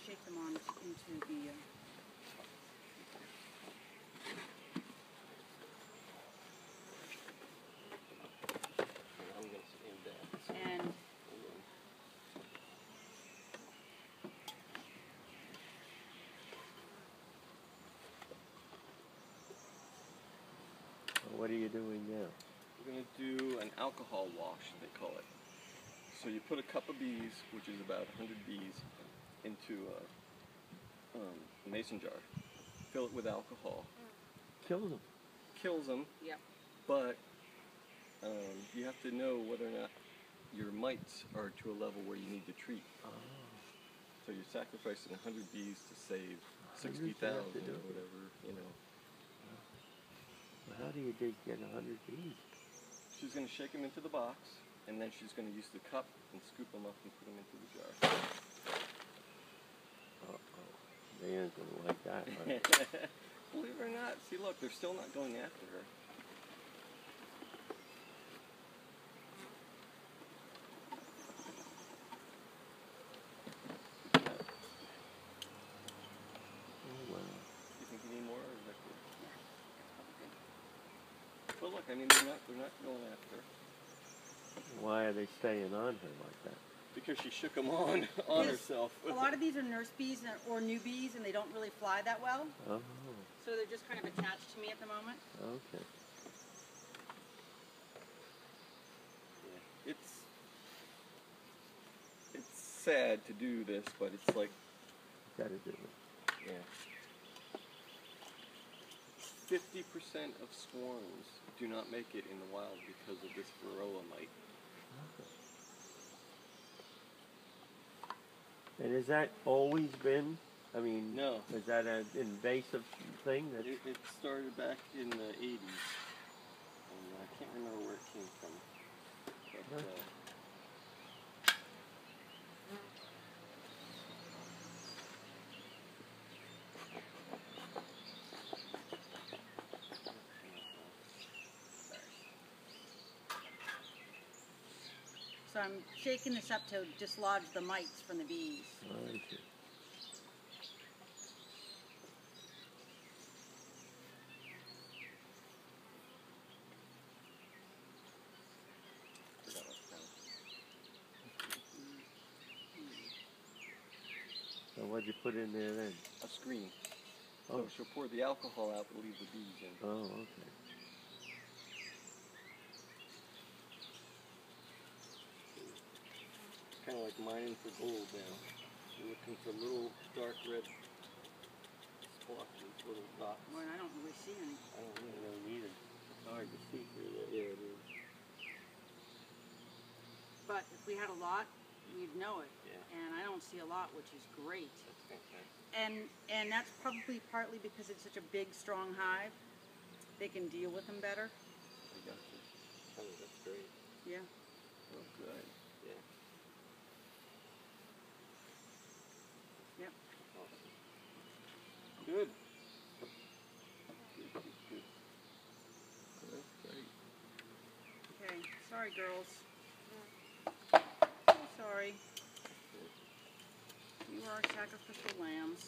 shake them on into the... I'm going to stand that. And what are you doing now? We're going to do an alcohol wash, they call it. So you put a cup of bees, which is about 100 bees, into a mason jar. Fill it with alcohol. Kill them. Kills them. Yep. But you have to know whether or not your mites are to a level where you need to treat. Oh. So you're sacrificing 100 bees to save 60,000 or whatever, you know. Well, how do you get 100 bees? She's going to shake them into the box, and then she's going to use the cup and scoop them up and put them into the jar. Uh-oh. They ain't going to like that, right? Believe it or not, see look, they're still not going after her. Oh, wow. You think you need more, or is that good? But look, I mean, they're not going after her. Why are they staying on her like that? Because she shook them on herself. a lot of these are nurse bees or newbies, and they don't really fly that well. Oh. So they're just kind of attached to me at the moment. Okay. Yeah. It's sad to do this, but it's like... Gotta do it. Yeah. 50% of swarms do not make it in the wild because of this varroa mite. And has that always been? I mean, no. Is that an invasive thing? That It started back in the 80s. And I can't remember where it came from. But, So I'm shaking this up to dislodge the mites from the bees. I see. So what'd you put in there then? a screen. Oh. So she'll pour the alcohol out to leave the bees in. Oh, okay. Kind of like mining for gold now. You're looking for little dark red splotches, little dots. Well, I don't really see any. I don't really know either. It's hard to see through that. Yeah, it is. But if we had a lot, we'd know it. Yeah. And I don't see a lot, which is great. That's fantastic. And that's probably partly because it's such a big, strong hive. They can deal with them better. I got you. Oh, that's great. Yeah. Oh, good. Yeah. Yep. Awesome. Good. Good. That's great. Okay. Sorry, girls. So sorry. You are sacrificial lambs.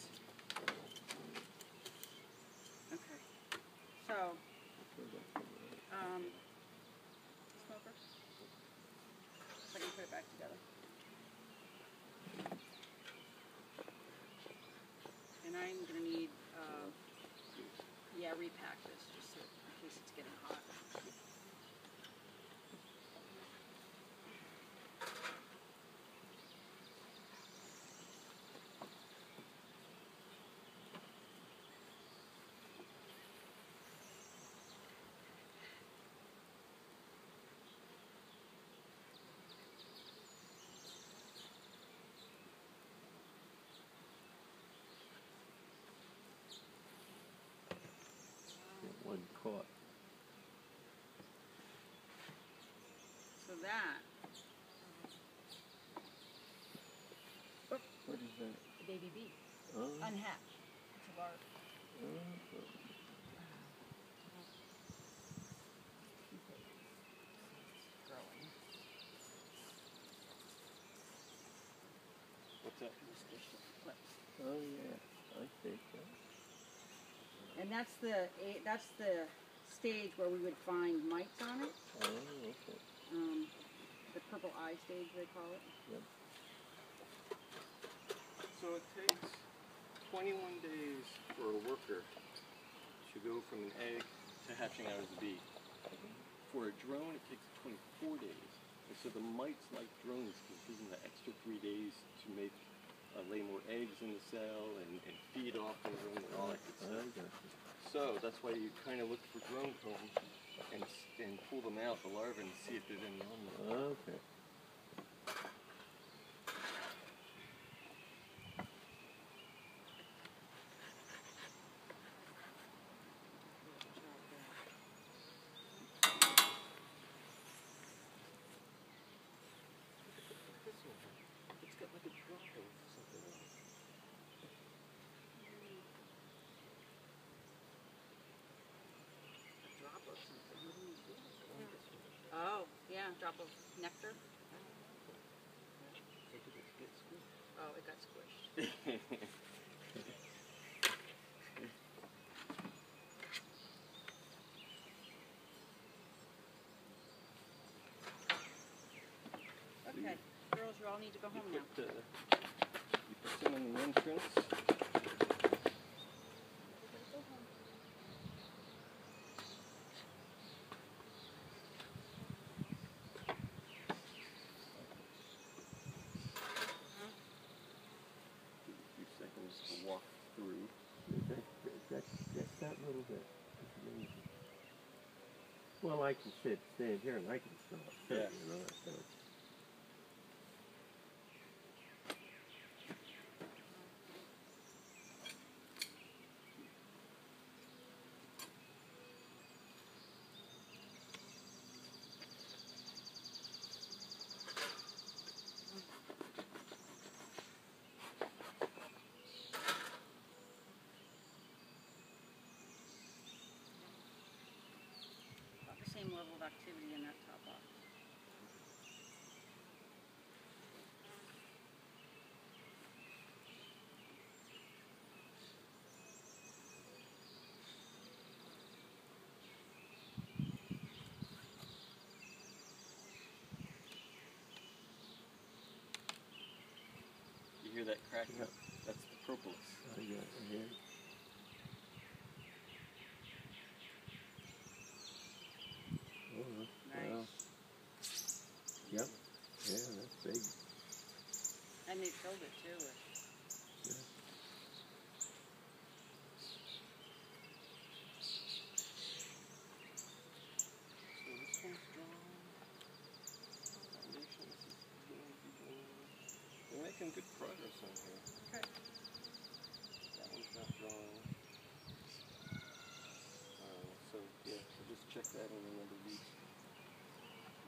Okay. So, smoker? I can put it back together. And I'm going to need, yeah, repack this just so, in case it's getting hot. Get one caught. So that, What is that? the baby bee, Oh. unhatched. It's a larva. What's So, Oh yeah, I see. And that's the stage where we would find mites on it. Oh, okay. The purple eye stage, they call it. Yep. so it takes 21 days for a worker to go from an egg to hatching out as a bee. For a drone, it takes 24 days. And so the mites like drones because it gives them the extra 3 days to make lay more eggs in the cell and feed off the room and all that good I stuff. got you. So that's why you kind of look for drone comb and pull them out, the larvae, and see if there's any on them. Okay. It's got like a drop of something else. A drop of something. Oh, yeah, drop of nectar. Oh, it got squished. Okay, girls, you all need to go home now. You put some in the entrance. Give it a few seconds to walk through. Just that little bit. It's amazing. Well, I can stand here and I can smell it too, Yeah. you know. So. About the same level of activity in that top box. You hear that cracking? Yeah. That's the propolis. I got it here. Oh, Nice. wow. Yep. Yeah, that's big. And they filled it too with Yeah. So this one's drawn. Foundation, this is going to be drawn. We're making good progress on here. okay. That one's not drawn. So yeah, so just check that in another week.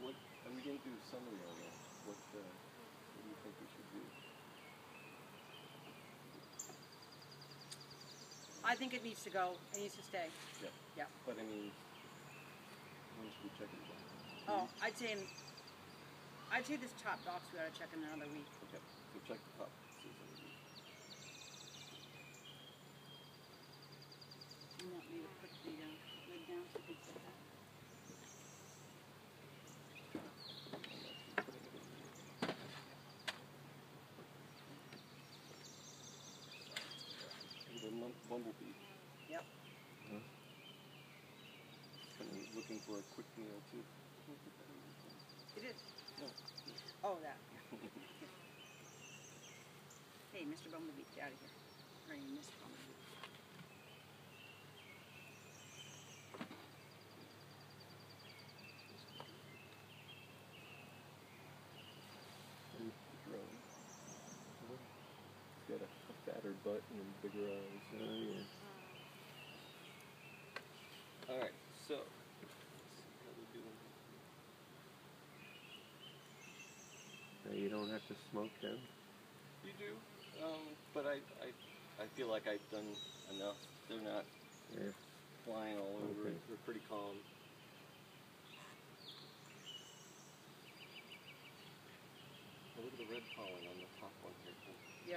What are we going to do a summary on that? What do you think we should do? I think it needs to go. It needs to stay. Yeah. Yeah. But I mean, when should we check it again? Oh, I'd say this top box we ought to check in another week. Okay. So check the top. See if it's any- You want me to put the lid down so you can see that? Bumblebee. Yep. Kind of looking for a quick meal too. It is. No. Oh, that. Hey, Mr. Bumblebee, get out of here. Or you Miss Bumblebee. There's the drone. It's got a fatter butt and bigger eyes. Oh, yeah. Alright, so let's see how we're doing. Now you don't have to smoke them? You do, but I feel like I've done enough. They're not Yeah. flying all over Okay. it. They're pretty calm. Oh, look at the red pollen on the top one here. Yep.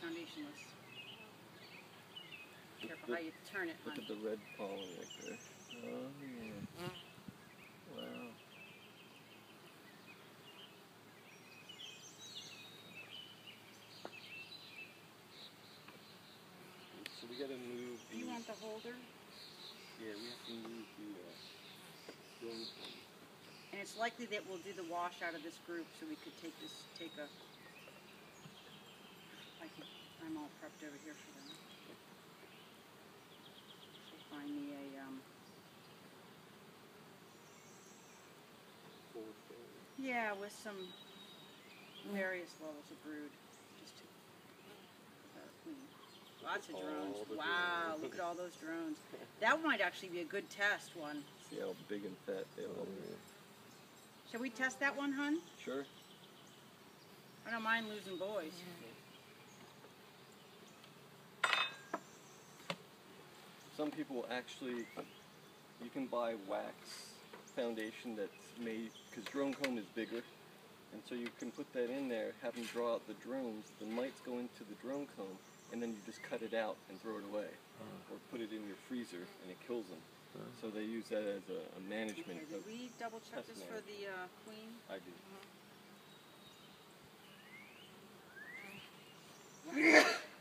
foundationless. Careful how you turn it, Look hon. at the red pollen right there. Oh, yeah. Wow. So we gotta move Do you want these. the holder? Yeah, we have to move the drone thing. And it's likely that we'll do the wash out of this group, so we could take a. I'm all prepped over here for that. So find me a yeah, with some various levels of brood, just to clean. Lots of drones. All the Wow, drones. look at all those drones. That might actually be a good test one. See how big and fat they all are. Shall we test that one, hun? Sure. I don't mind losing boys. Some people actually, you can buy wax foundation that's made, because drone comb is bigger, and so you can put that in there, have them draw out the drones, the mites go into the drone comb, and then you just cut it out and throw it away, or put it in your freezer and it kills them. So they use that as a management. Okay, did we double check test this for the queen? I do.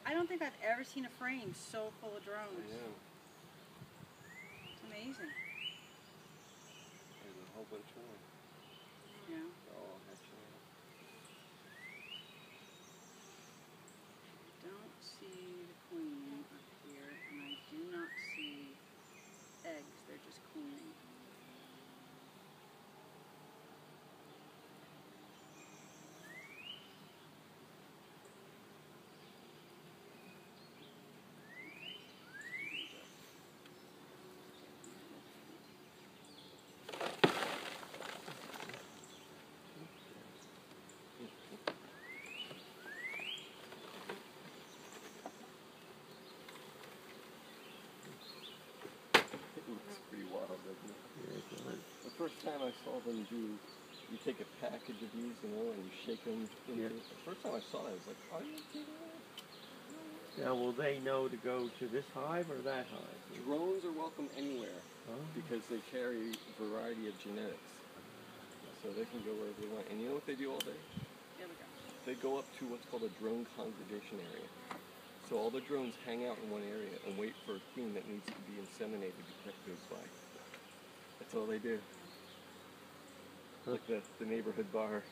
I don't think I've ever seen a frame so full of drones. I know. It's amazing. There's a whole bunch more. Yeah. They're all hatching out. Don't see the queen up here, and I do not see eggs. They're just queening. It looks pretty wild, doesn't it? Yeah, it does. The first time I saw them do, you take a package of these, you know, and you shake them. Yeah. The first time I saw it, I was like, are you kidding me? Now, will they know to go to this hive or that hive? Drones are welcome anywhere Huh? because they carry a variety of genetics. So they can go wherever they want. And you know what they do all day? There we go. They go up to what's called a drone congregation area. So all the drones hang out in one area and wait for a queen that needs to be inseminated that goes by. That's all they do. Like the neighborhood bar.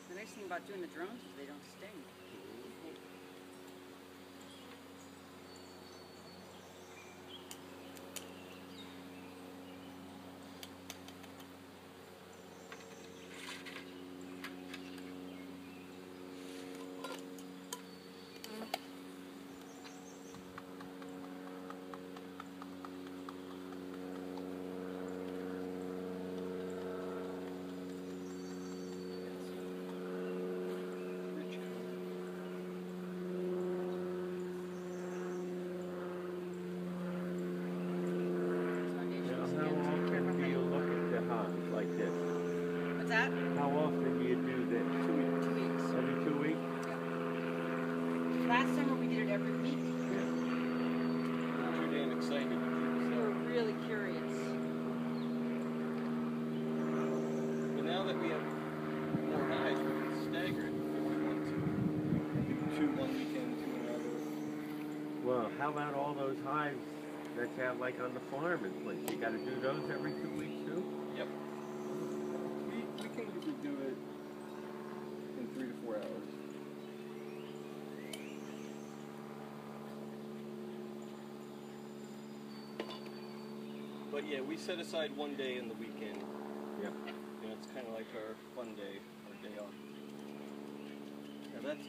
The nice thing about doing the drones is they don't sting. Like this. What's that? How often do you do this? 2 weeks. 2 weeks. Every 2 weeks? Last summer we did it every week. Yeah. Too damn excited to do We this. were really curious. But now that we have more hives, we can stagger it if we want to. Do 2 one weekend, 2 another. Well, how about all those hives that you have like on the farm and place? You got to do those every 2 weeks too? Yep. We can usually do it in 3 to 4 hours. But yeah, we set aside 1 day in the weekend. Yep. You know, it's kind of like our fun day, our day off. Now that's